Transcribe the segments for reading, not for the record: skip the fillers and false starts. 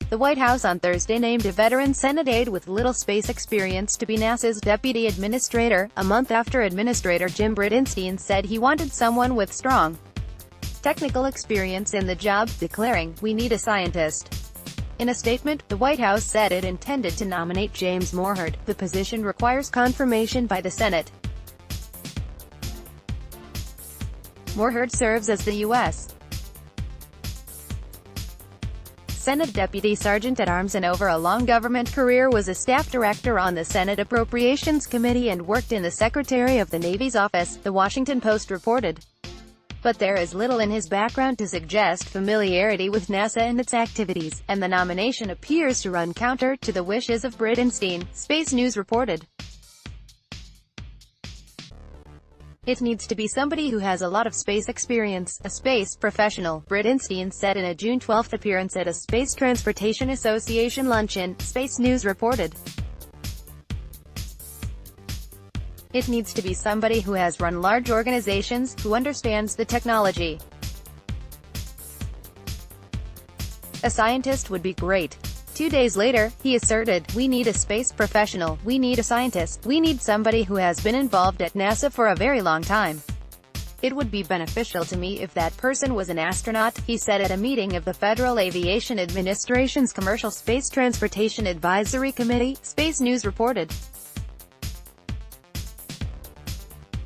The White House on Thursday named a veteran Senate aide with little space experience to be NASA's deputy administrator, a month after Administrator Jim Bridenstine said he wanted someone with strong technical experience in the job, declaring, "We need a scientist." In a statement, the White House said it intended to nominate James Morhard. The position requires confirmation by the Senate. Morhard serves as the U.S. Senate Deputy Sergeant at Arms and over a long government career was a staff director on the Senate Appropriations Committee and worked in the Secretary of the Navy's office, The Washington Post reported. But there is little in his background to suggest familiarity with NASA and its activities, and the nomination appears to run counter to the wishes of Bridenstine, Space News reported. It needs to be somebody who has a lot of space experience, a space professional, Bridenstine said in a June 12 appearance at a Space Transportation Association luncheon, Space News reported. It needs to be somebody who has run large organizations, who understands the technology. A scientist would be great. 2 days later, he asserted, "We need a space professional, we need a scientist, we need somebody who has been involved at NASA for a very long time. It would be beneficial to me if that person was an astronaut," he said at a meeting of the Federal Aviation Administration's Commercial Space Transportation Advisory Committee, Space News reported.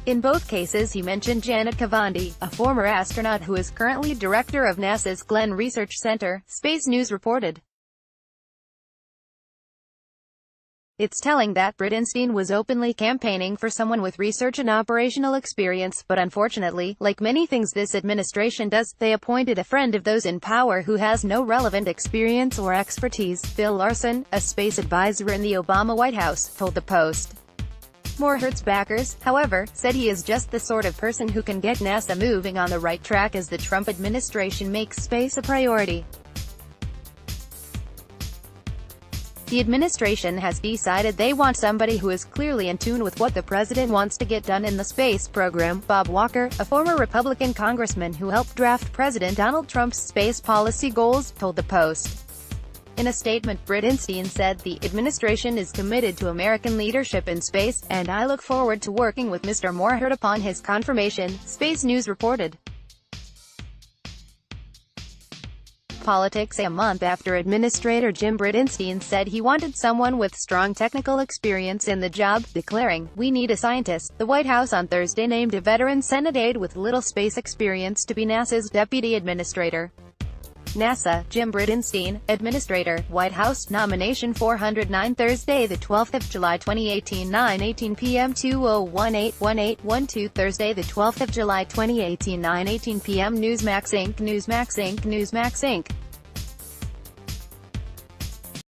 In both cases he mentioned Janet Kavandi, a former astronaut who is currently director of NASA's Glenn Research Center, Space News reported. It's telling that Bridenstine was openly campaigning for someone with research and operational experience, but unfortunately, like many things this administration does, they appointed a friend of those in power who has no relevant experience or expertise. Phil Larson, a space advisor in the Obama White House, told the Post. Morhard's backers, however, said he is just the sort of person who can get NASA moving on the right track as the Trump administration makes space a priority. The administration has decided they want somebody who is clearly in tune with what the president wants to get done in the space program. Bob Walker, a former Republican congressman who helped draft President Donald Trump's space policy goals, told the Post. In a statement, Bridenstine said, "The administration is committed to American leadership in space, and I look forward to working with Mr. Morhard upon his confirmation," Space News reported. Politics. A month after Administrator Jim Bridenstine said he wanted someone with strong technical experience in the job, declaring, "We need a scientist," the White House on Thursday named a veteran Senate aide with little space experience to be NASA's deputy administrator. NASA, Jim Bridenstine, Administrator, White House, nomination 409 Thursday 12 July 2018 9:18 p.m. 2018-1812 Thursday 12 July 2018 9:18 p.m. Newsmax Inc.